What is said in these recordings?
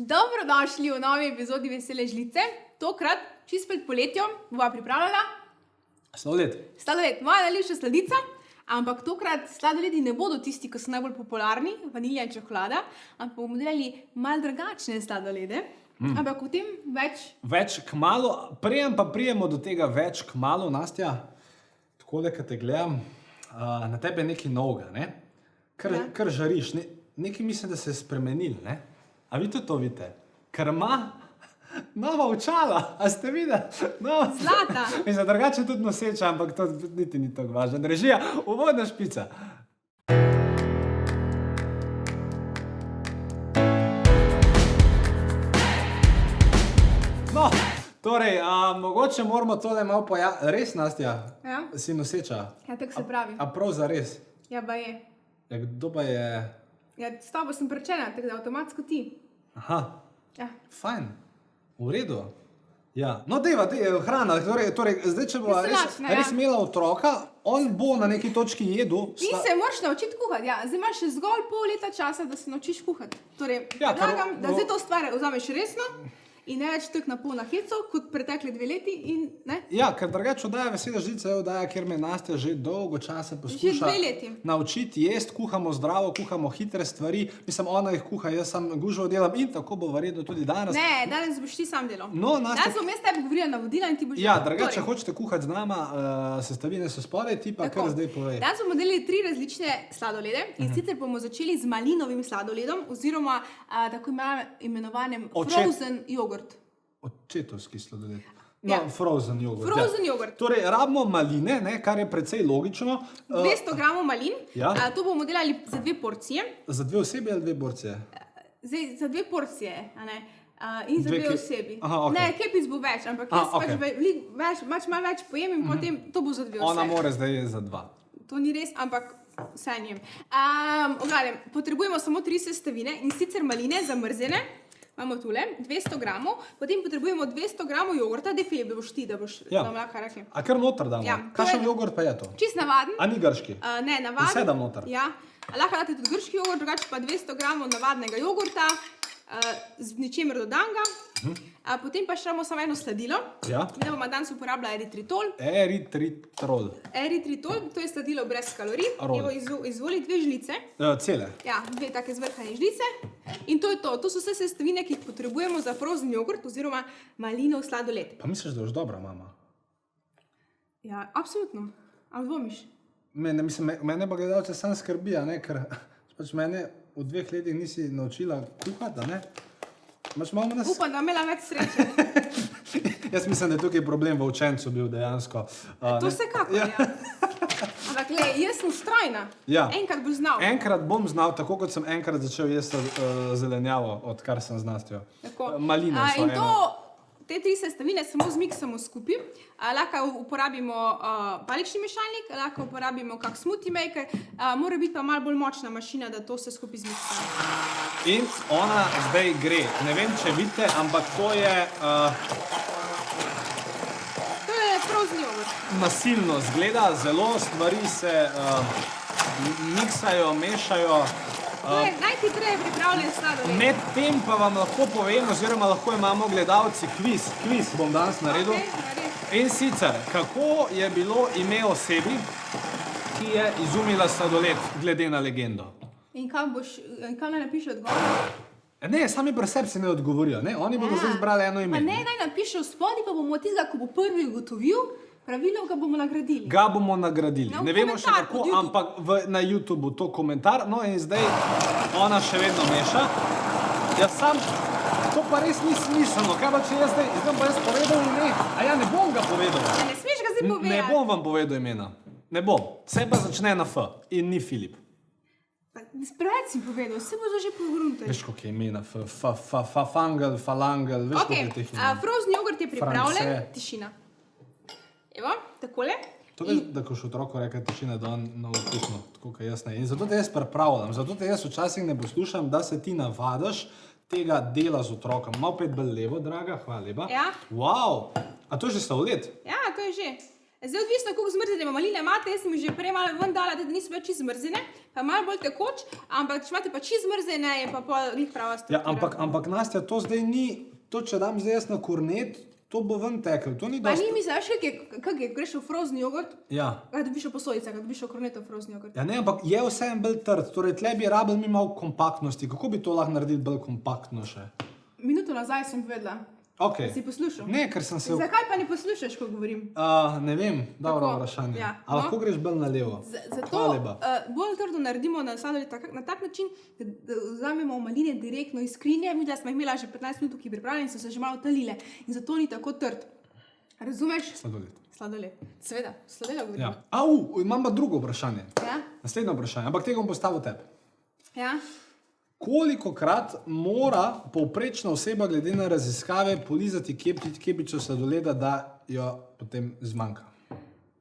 Dobrodošli v novi epizodi Vesele žlice. Tokrat, čist pred poletjem, bova pripravljala sladoled. Moja najljubša sladica, ampak tokrat sladoledi ne bodo tisti, ki so najbolj popularni, vanilja in čokolada, ampak bomo delali malo drugačne sladolede. Ampak o tem Več kmalu, prijemo do tega več kmalu, Nastja. Takole, ko te gledam, na tebe je nekaj novega, ne? Kar žariš, nekaj mislim, da se je spremenil, ne? A vi tudi to vidite? Ker ima nova očala, a ste videli? Zlata. Mislim, drugače tudi noseča, ampak to niti ni tako važno. Režija, uvodna špica. No, torej, mogoče moramo tole malo Res, Nastja? Ja. Si noseča? Ja, tako se pravi. A prav zares? Ja, ba je. Ja, kdo pa je? Ja, s tabo sem prečena, tako da avtomatsko ti. Aha, Ja. fajn, v redu. Ja. No, dejva, hrana, torej, zdaj, če bo res imela otroka, on bo na neki točki jedel. In se moraš naučiti kuhati, ja. Zdaj imaš še zgolj pol leta časa, da se naučiš kuhati. Torej, Ja, predlagam, da zdaj to stvar vzameš resno in ne več tako na pol na heco, kot pretekle 2 leti in ne. Ja, ker drugače oddaja Vesela žlica je oddaja, kjer me Nastja že dolgo časa poskuša 2 leti. naučiti jesti, kuhamo zdravo, kuhamo hitre stvari. Mislim, ona jih kuha, jaz sam gužvo delam in tako bo verjetno tudi danes. Ne, danes boš ti sam delal. No, Nastja, Danes bom jaz tebi govorila navodila in ti boš ja, delal. drugače, če Torej, hočete kuhati z nama, sestavine so spodaj, ti pa Tako. kar zdaj povej. Danes bomo delali 3 različne sladolede in sicer bomo začeli z malinovim sladoledom oziroma tako imenovanem frozen jogurt. Očetovski sladoled. Ja. No, frozen jogurt. Frozen jogurt. Torej, rabimo maline, ne, kar je precej logično. 200 gramov malin. Ja. To bomo delali za 2 porcije. Za 2 osebi ali 2 porcije? Zdaj, za 2 porcije, a ne? In za 2 osebi. Aha, okej. Ne, kepic bo več, ampak jaz okej. malo več pojem in potem to bo za 2 osebi. Ona more zdaj za 2. To ni res, ampak vse njem. Potrebujemo samo 3 sestavine in sicer maline zamrzene. Imamo tule 200 gramov, potem potrebujemo 200 gramov jogurta, da Filip, da boš ti, da boš nam lahko rekli. A kar noter damo? Ja, Kakšen to je- jogurt pa je to? Čist navaden. A ni grški? Ne, navaden. Vse dam noter? Ja. Lahko date tudi grški jogurt, drugače pa 200 gramov navadnega jogurta, z ničemer dodanega. Potem pa še imamo samo eno sladilo. Ja. Mi bomo danes uporabljali eritritol. Eritritol. Eritritol, to je sladilo brez kalorij. Rol. Evo, izvoli 2 žlice. Cele. Ja, 2 take zvrhane žlice. In to je to. To so vse sestavine, ki jih potrebujemo za frozen jogurt oziroma malinov sladoled. Pa misliš, da boš dobra mama? Ja, absolutno. A dvomiš? Mene pa gledalce sam skrbi, a ne, ker pač mene v 2 letih nisi naučila kuhati, a ne? Imaš malo nas... Upam, da bom imela več sreče. Jaz mislim, da je tukaj problem v učencu bil dejansko. To vsekakor, ja. Ampak, jaz sem vztrajna. Ja. Enkrat boš znal. Enkrat bom znal, tako kot sem enkrat začel jesti zelenjavo, odkar sem z Nastjo. Tako. Maline so In eno. te 3 sestavine samo zmiksamo skupaj. Lahko uporabimo palični mešalnik, lahko uporabimo kak smoothie maker, mora biti pa malo bolj močna mašina, da to vse skupaj zmiksamo. In ona zdaj gre. Ne vem, če vidite, ampak to je To je frozen jogurt. nasilno zgleda, zelo stvari se miksajo, mešajo. To je najhitreje pripravljen sladoled. Medtem pa vam lahko povem, oziroma lahko imamo gledalci kviz bom danes naredil. Okej, naredi. In sicer, kako je bilo ime osebi, ki je izumila sladoled, glede na legendo? In kam naj napiše odgovor? Ne, sami pri sebi se ne odgovorijo, ne? Oni bodo zdaj izbrali eno ime. Pa ne, naj napiše v spodnji, pa bomo tistega, ko bo prvi ugotovil, pravilno ga bomo nagradili. Ga bomo nagradili. No, Ne vemo še komentar kako, pod YouTube. ampak na YouTubeu to komentar. No in zdaj ona še vedno meša. Jaz sam, to pa res ni smiselno. Kaj pa če jaz zdaj pa jaz povedal ime? A ja ne bom ga povedal. Ne smeš ga zdaj povedati. Ne bom vam povedal imena. Ne bom. Vse pa začne na F in ni Filip. Preveč si povedal, vse bo že pogruntali. Veš, koliko je imena? Fafangel, falangel, veš, koliko je teh imen. Frozen jogurt je pripravljen. France. Tišina. Evo, takole. To veš, da ko še otroku reka tišina, da on na okusno, tako kot jaz ne. In zato te jaz pripravljam, zato te jaz včasih ne poslušam, da se ti navadaš tega dela z otrokom. Malo pet bolj levo, draga, hvala lepa. Ja. Wow, a to je že sladoled? Ja, to je že. Zdaj, odvisno, koliko zmrznjene maline imate, jaz sem jih že prej malo ven dala, da niso več čisto zmrznjene, pa malo bolj tekoč, ampak če imate pa čisto zmrznjene, je pa glih prava struktura. Ja, ampak Nastja, to zdaj ni, to če dam zdaj jaz na kornet, to bo ven tekel, to ni Pa dosti. ni mi znaš, kak je, greš v frozen jogurt, Ja. kaj dobiš v posodicah, kaj dobiš v kornetu frozen jogurt. Ja, ne, ampak je vseeno bolj trd, torej tle bi rabili mi malo kompaktnosti. Kako bi to lahko naredili bolj kompaktno še? Minuto nazaj sem povedala. Okay. Si poslušal? Ne, ker sem se... Zakaj pa ne poslušaš, ko govorim? Ne vem, dobro Tako, vprašanje. ja. A lahko greš bolj na levo? Zato bolj trdo naredimo na sladoled na tak način, da vzamemo maline direktno iz skrinje. Mi smo jih imela že 15 minut, ki pripravljeni, so se že malo talile in zato ni tako trd. Razumeš? Sladoled. Sladoled. Seveda, sladoled govorim. Ja. Imam pa drugo vprašanje. Ja? Naslednje vprašanje, ampak tega bom postavil tebi. Ja? Kolikokrat mora povprečna oseba glede na raziskave polizati kepico sladoleda, da jo potem zmanjka?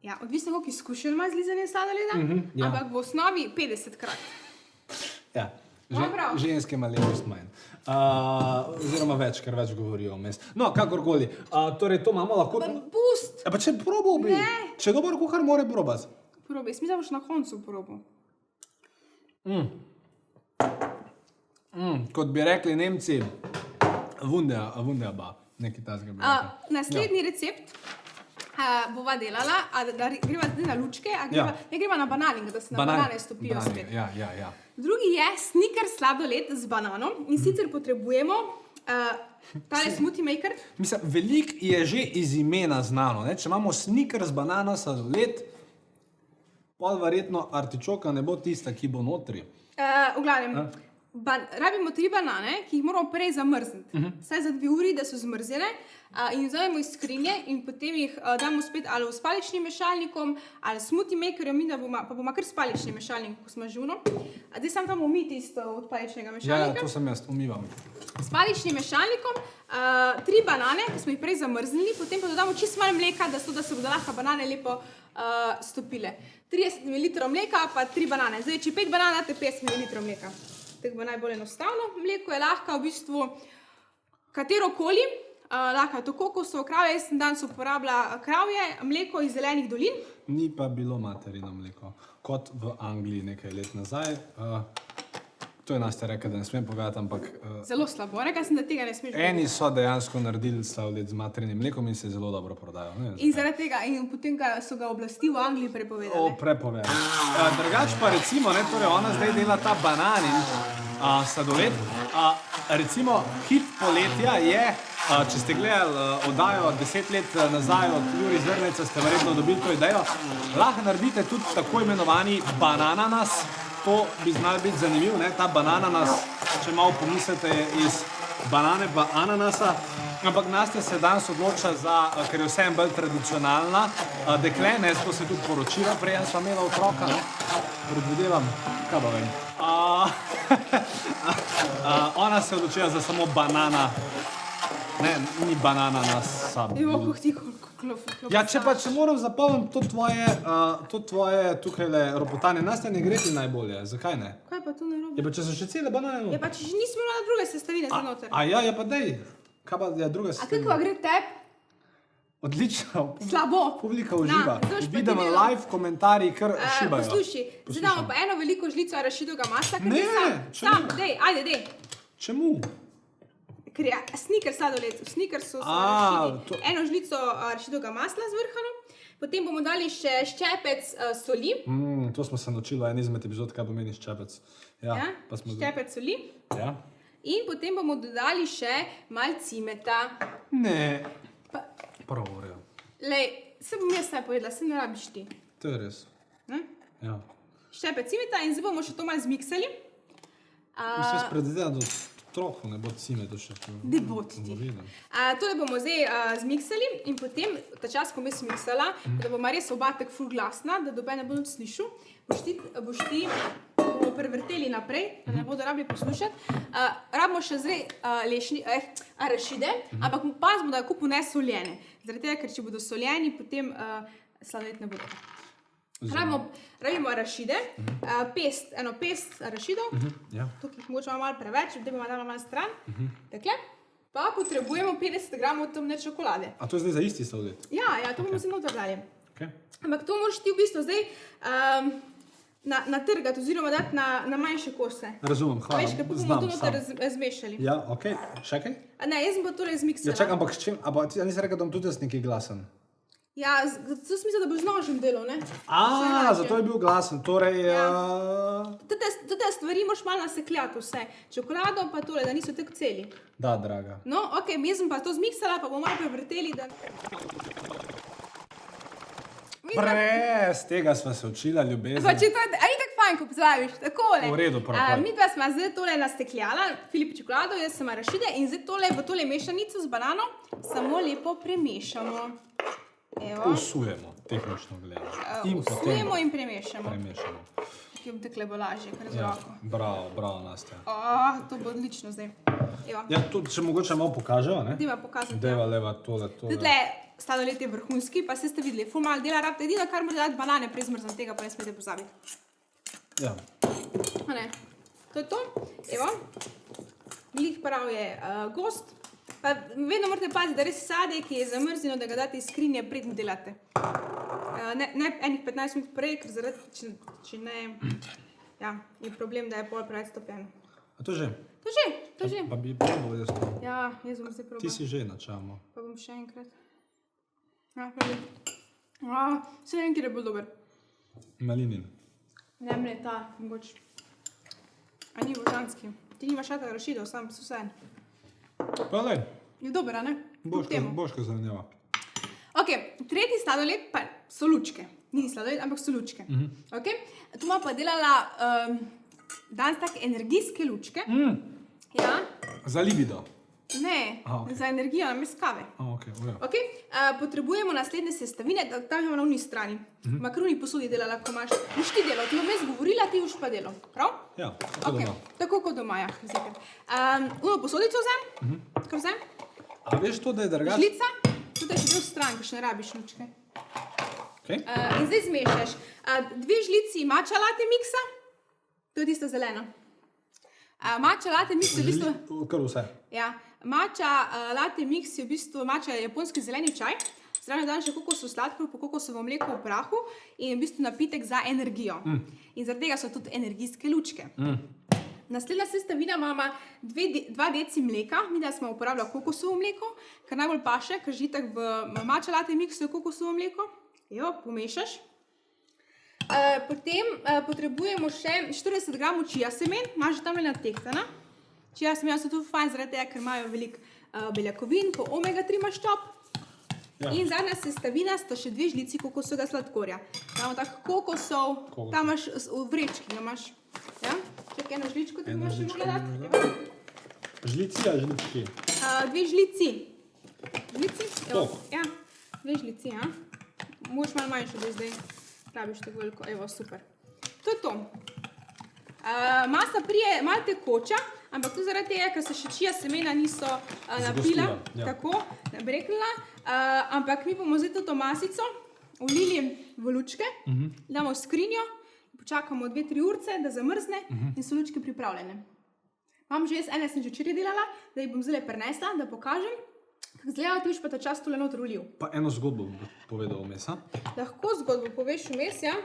Ja, odvisno, koliko izkušenj ima z lizanjem sladoleda, ja. ampak v osnovi 50-krat. Ja, Prav. ženske ima lepost manj. Oziroma več, ker več govorijo vmes. No, kakorkoli. Torej, to imamo lahko... Pust! Pa če probal bi. Ne. Če dober kuhar more probati. Probi, smisel boš na koncu probal. Kot bi rekli Nemci, wunderbar. Nekaj tasga bi rekli. Naslednji recept bova delala, da greva zdaj na lučke, ne greva na bananing, da se na banane stopijo spet. Ja. Drugi je Snickers sladoled z banano in sicer potrebujemo tale smoothie maker. Mislim, veliko je že iz imena znano. Ne? Če imamo Snickers banana sladoled, pol verjetno artičoka ne bo tista, ki bo notri. V glavnem, rabimo 3 banane, ki jih moramo prej zamrzniti. Vsaj za 2 uri, da so zmrzene. In vzamemo iz skrinje in potem jih damo spet ali v spaličnim mešalnikom ali smoothie makerjem, pa bomo kar spalični mešalnik, ko smo žuno. Zdaj sam tam umiti isto od spaličnega mešalnika. Ja, to sem jaz, umivam. Spaličnim mešalnikom 3 banane, ki smo jih prej zamrznili, potem pa dodamo čisto malo mleka, da se bodo lahko banane lepo stopile. 30 ml mleka pa 3 banane. Zdaj, če 5 banan date 50 ml mleka. Tako bo najbolj enostavno. Mleko je lahko v bistvu katerokoli. Lahko je to kokosovo, kravje, jaz sem danes uporabila kravje, mleko iz Zelenih dolin. Ni pa bilo materino mleko, kot v Angliji nekaj let nazaj. To je Nastja rekla, da ne smem povedati, ampak... Zelo slabo, rekla sem, da tega ne smeš Eni so dejansko naredili sladoled z materinim mlekom in se zelo dobro prodajo. In zaradi tega, in potem so ga oblasti v Angliji prepovedali. Prepovedali. Drugač pa recimo, torej ona zdaj dela ta bananin sladoled. Recimo hit poletja je, če ste gledali oddajo 10 let nazaj od Juri Zrneca, ste verjetno dobili to idejo, lahko naredite tudi tako imenovani banananas. To bi znal biti zanimiv, ne? Ta banananas, če malo pomislite, iz banane pa ananasa. Ampak Nastja se danes odloča ker je vsem bolj tradicionalna dekle, to se tudi poročila, prej sva imela otroka, predvidevam, kaj pa vem. Ona se je odločila za samo banana, ne, ni banana nas sabo. Ja, če moram zapomniti to tvoje tukajle ropotanje, Nastja ne gre ti najbolje, zakaj ne? Kaj pa to narobe? Ja, pa če so še cele banane... Ja, pa če že nismo imeli druge sestavine za noter. Ja, pa dej. Kaj pa je druga sestavina? Kako gre tebi? Odlično. Slabo. Publika uživa. Vidim live komentarji, kar šibajo. Posluši, zdaj damo pa eno veliko žlico arašidovega masla. Ne, sam, ajde. Čemu? Ker je Snickers sladoled, v Snickersu so arašidi. Eno žlico arašidovega masla zvrhano, potem bomo dali še ščepec soli. To smo se naučili v eni izmed epizod, kaj pomeni ščepec. Ščepec soli. Ja. In potem bomo dodali še malo cimeta. Ne. Prav urejo. Lej, se bom jaz kaj povedala, se ne rabiš ti. To je res. Ja. Ščepec cimeta in zdaj bomo še to malo zmiksali. Mislim, predvidevam, da otroku ne bo cimeta še. Ne bo ti. Tole bomo zdaj zmiksali in potem, ta čas, ko bom jaz miksala, da bomo res oba tako ful glasna, da doben ne bo nič slišal, boš ti bomo prevrteli naprej, da ne bodo rabili poslušati. Rabimo še zdaj arašide, ampak pazimo, da je kupu nesoljene. Zaradi tega, ker če bodo soljeni, potem sladoled ne bo. Rabimo arašide, eno pest arašidov, tukaj jih mogoče malo preveč, potem bomo dali malo stran, takle. Pa potrebujemo 50 gramov temne čokolade. A to je zdaj za isti sladoled? Ja, to bomo zdaj noter dali. Ampak to moraš ti v bistvu zdaj natrgati oziroma dati na manjše kose. Razumem, hvala. Veš, ker bomo to noter zmešali. Ja, ok. Še kaj? Ne, jaz sem pa tole zmiksala. Ja, čakaj, ampak s čim? Ampak ti nisi rekel, da bom tudi jaz nekaj glasen. Ja, zato smisel, da boš z nožem delal, ne? Zato je bil glasen. Torej... Tudi stvari moraš malo nasekljati vse. Čokolado pa tole, da niso tako celi. Da, draga. No, ok, jaz sem pa to zmiksala, pa bomo malo prevrteli, da... Brez tega sva se učila ljubezen. Pa če to je, a ni tako fajn, ko pozdraviš, takole. V redu, prav. Mi dva sva zdaj tole nastekljala, Filip čokolado, jaz sem arašide in zdaj tole v tole mešanico z banano samo lepo premešamo. Evo. Usujemo, tehnično gledano. Usujemo in premešamo. Premešamo. Ki bom tekle bo lažje, kar z roko. Bravo, Nastja. To bo odlično zdaj. Evo. Ja, to če mogoče malo pokažejo, ne? Deva pokazati. Deva leva tole. Tudle sladoled je vrhunski, pa ste videli, ful malo dela rabite, edino kar morate dati banane prezmrzam, tega pa ne smete pozabiti. Ja. A ne, to je to, evo, glih prav je gost, pa vedno morate paziti, da res sadje, ki je zamrznjeno, da ga date iz skrinje, predn delate. Ne enih 15 minut prej, ker zaradi, če ne, ja, je problem, da je pol preveč stopljeno. A to že? To že. Pa bi probal jaz to. Ja, jaz bom zdaj probal. Ti si že načamo. Pa bom še enkrat. Ja, pravi. Vse ne vem, kjer je bolj dober. Malinin. Ne, mene ta, mogoče. A ni božanski. Ti nimaš šata rašidov, sam so vse. Pa lej. Je dober, a ne? Boška zanjeva. Ok, tretji sladoled pa so lučke. Ni sladoled, ampak so lučke. Ok, tu ima pa delala danes tak energijske lučke. Ja. Za libido. Ne, za energijo namesto kave. Ok. Potrebujemo naslednje sestavine, tam imamo na unji strani. Makaroni posodi delala, ko imaš. Boš ti delal, ti bom jaz govorila, ti boš pa delal. Prav? Ja, tako doma. Tako kot doma, ja. Uno posodico vzem, kar vzem. A veš to, da je drugače? Žlica, tudi je še del stran, ko še ne rabiš lučke. Ok. In zdaj zmešaš. 2 žlici matcha latte miksa, to je tisto zeleno. Matcha latte mix je v bistvu... Kar vse. Ja, matcha latte mix je v bistvu matcha japonski zeleni čaj. Zraven dan še kokosov sladkor, po kokosovo mleko v prahu in je v bistvu napitek za energijo. In zaradi tega so tudi energijske lučke. Naslednja sestavina ima 2 deci mleka, mi da smo uporabljali kokosovo mleko, kar najbolj paše, ker že itak v matcha latte mixu je kokosovo mleko. Jo, pomešaš. Potem potrebujemo še 40 gramov čija semen, imaš že tamle natehtana. Čija semena so tudi fajn, zaradi tega, ker imajo veliko beljakovin, po omega-3 maščob. Ja. In zadnja sestavina sta še 2 žlici kokosovega sladkorja. Imamo tak kokosov, tam imaš v vrečki, ga imaš. Ja? Čak eno žličko, ti imaš še mogla dati. Žlici ali žlički? 2 žlici. Žlici? To? Ja, 2 žlici, ja. Moraš malo manjšo, da zdaj rabiš tako veliko. Evo, super. To je to. Masa prije malo tekoča, ampak to zaradi tega, ker se še čija semena niso napila, tako, nabreknila. Ampak mi bomo zdaj to masico ulili v lučke, damo v skrinjo, počakamo 2-3 urce, da zamrzne in so lučke pripravljene. Imam že jaz, ene sem že včeraj delala, da jih bom zdaj prinesla, da pokažem. Kako izgleda, ti boš pa ta čas tole noter ulil. Pa eno zgodbo bom povedal vmes, a? Lahko zgodbo poveš vmes, ja.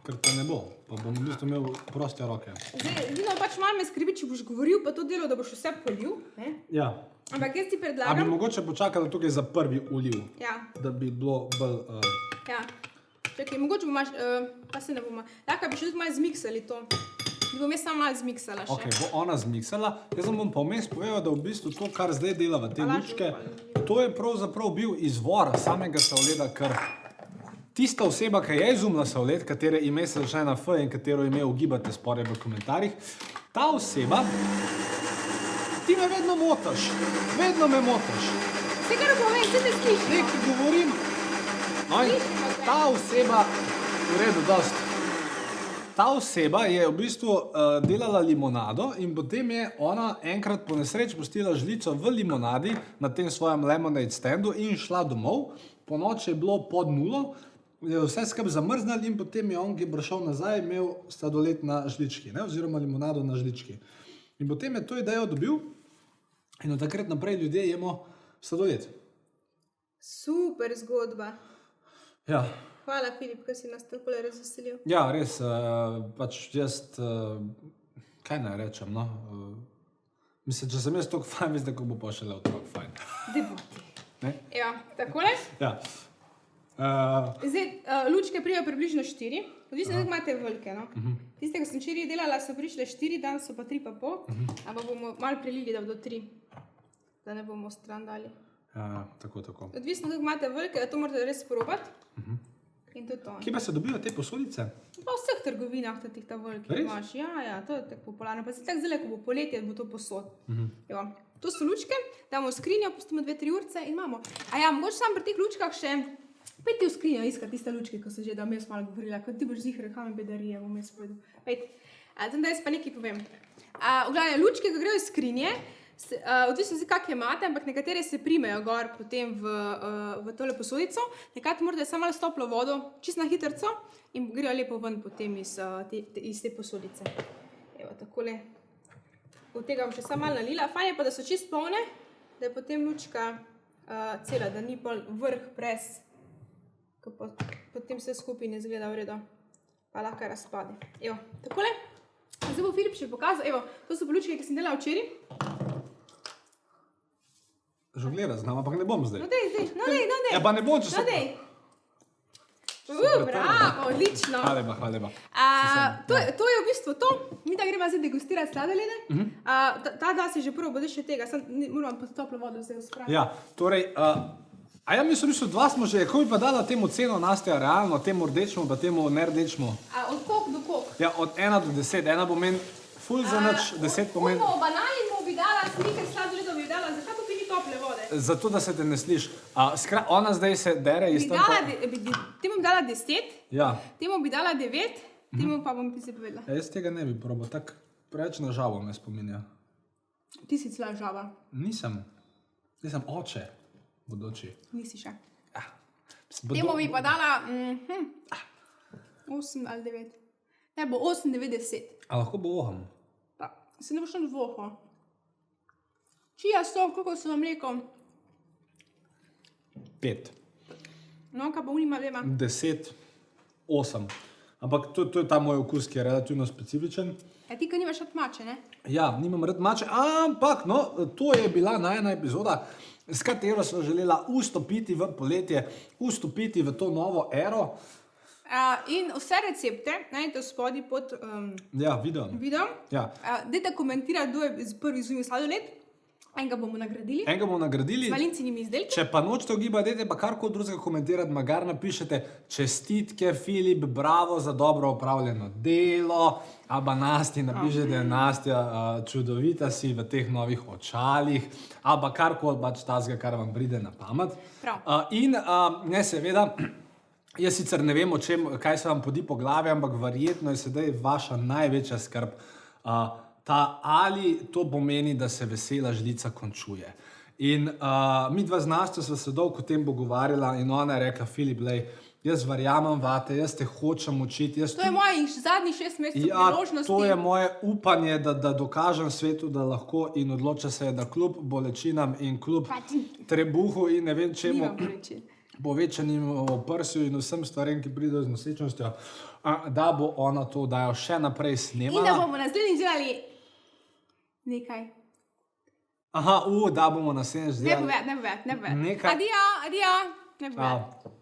Ker pa ne bo, pa bom v bistvu imel proste roke. Zdaj, pač malo me skrbi, če boš govoril, pa to delo, da boš vse polil, ne? Ja. Ampak jaz ti A predlagam... bi mogoče počakala tukaj za prvi uliv? Ja. Da bi bilo bolj... Ja. Čakaj, mogoče bomo... Pa se ne bomo... Tako, bi še tudi malo zmiksali to. Bi bom jaz samo malo zmiksala še. Ok, bo ona zmiksala. Jaz vam bom pa vmes povedal, da v bistvu to, kar zdaj dela v te lučke, to je pravzaprav bil izvor samega sladoleda, ker tista oseba, ki je izumila sladoled, katere ime se začne na F in katero ime ugibate spodaj v komentarjih, ta oseba, ti me vedno motaš, vedno me motaš. Vse kar povem, vse te slišimo. Nekaj govorim. No in ta oseba, v redu, dosti. Ta oseba je v bistvu delala limonado in potem je ona enkrat po nesreči pustila žlico v limonadi na tem svojem lemonade standu in šla domov. Po noči je bilo pod 0, je vse skupaj zamrznal in potem je on, ki je prišel nazaj, imel sladoled na žlički, ne? Oziroma limonado na žlički. In potem je to idejo dobil in od takrat naprej ljudje jemo sladoled. Super zgodba. Ja. hvala, Filip, ker si nas tako razveselil. Ja, res, pač jaz, kaj naj rečem, no? Mislim, če sem jaz tako fajn, mislim, da bo pa šele otrok fajn. Deboti. Ne? Ja, takole. Ja. Zdaj, lučke prijo približno 4, odvisno, da imate velike, no. Tiste, ko sem včeraj delala, so prišle 4, danes so pa 3,5, ampak bomo malo prelili, da bodo 3, da ne bomo stran dali. Ja, tako. Odvisno, da imate velike, da to morate res probati. In to je to. Kje pa se dobijo te posodice? Pa v vseh trgovinah teh ta velike imaš. Ja, to je tako popularno. Pa se tako zelo, ko bo poletje, bo to posod. Jo. To so lučke, damo v skrinjo, pustimo 2-3 urce in imamo. A ja, mogoče sam pri teh lučkah še pejte v skrinjo iskati tiste lučke, ko so že, da bom jaz malo govorila, ko ti boš zihre, kam je bedarije, bom jaz povedal. Pejte. Da jaz pa nekaj povem. V glavne, lučke, ko grejo v skrinje, odvisno zdaj, kak imate, ampak nekatere se primejo gor potem v tole posodico, nekrat morate samo malo s toplo vodo, čisto na hitrco in grejo lepo ven potem iz te posodice. Evo, takole. Od tega bom še samo malo nalila. Fajn je pa, da so čisto polne, da je potem lučka cela, da ni pol vrh pres, ko potem vse skupaj ne zgleda v redu, pa lahko razpade. Evo, takole. Zdaj bo Filip še pokazal, evo, to so pa lučke, ki sem delala včeraj. Žonglera znam, ampak ne bom zdaj. No dej. Ja, pa ne bom, če No dej. Bravo, odlično. Hvala lepa. To je v bistvu to. Mi da gremo zdaj degustirati sladolede. Ta da si že prvo, bodo še tega, moram pod toplo vodo zdaj uspraviti. Ja, torej, ja mislim, dva smo že, ko bi pa dala temu ceno, Nastja, realno, temu rdečemu, pa temu nerdečemu? Od koliko do koliko? Ja, od 1 do 10. 1 pomeni ful za nič, 10 pomeni... Kupo banani mu bi dala, slike sladoledov bi dala, zakaj to pili tople vode? Zato, da se te ne sliš. Ona zdaj se dere iz tam... Temu bi dala 10, Ja. temu bi dala 9, temu pa bom ti se povedala. Ja, jaz tega ne bi probal, tako preveč na žavo me spominja. Ti si cela žava. Nisem oče, bodoči. Nisi še. Temu bi pa dala 8 ali 9. Ne, bo 8, 9, 10. A lahko bo oham? Pa, se ne boš tam dvoho. Čija so, koliko so vam mleko? 5. No, kaj pa unima vema? 10, 8. Ampak to je ta moj okus, ki je relativno specifičen. Ja, ti, ko nimaš rad mače, ne? Ja, nimam rad mače, ampak no, to je bila najna epizoda, s katero smo želela vstopiti v poletje, vstopiti v to novo ero. In vse recepte najdete spodaj pod Ja, videom. Ja. Dajte komentirati, kdo je prvi izumil sladoled. Enega bomo nagradili. Z malincinimi izdelki. Če pa nočete ugibati, dajte pa karkoli drugega komentirati, magar napišete čestitke, Filip, bravo za dobro opravljeno delo, aba Nastji napišete, Nastja, čudovita si v teh novih očalih, aba karkoli pač tazga, kar vam pride na pamet. Prav. In ne, seveda, jaz sicer ne vem, kaj se vam podi po glavi, ampak verjetno je sedaj vaša največja skrb, ali to pomeni, da se vesela žlica končuje. In mi dva z Nastjo sva se dolgo o tem pogovarjala in ona je rekla, Filip, lej, jaz verjamem vate, jaz te hočem učiti. To je mojih zadnjih 6 mesecev priložnosti. To je moje upanje, da dokažem svetu, da lahko in odloča se, da kljub bolečinam in kljub trebuhu in ne vem čemu, povečanim oprsju in vsem stvarem, ki pridejo z nosečnostjo, da bo ona to dajo še naprej snemala. In da bomo naslednjič delali nekaj. Da bomo naslednjič delali. Ne poved. Nekaj. Adijo. Ne poved.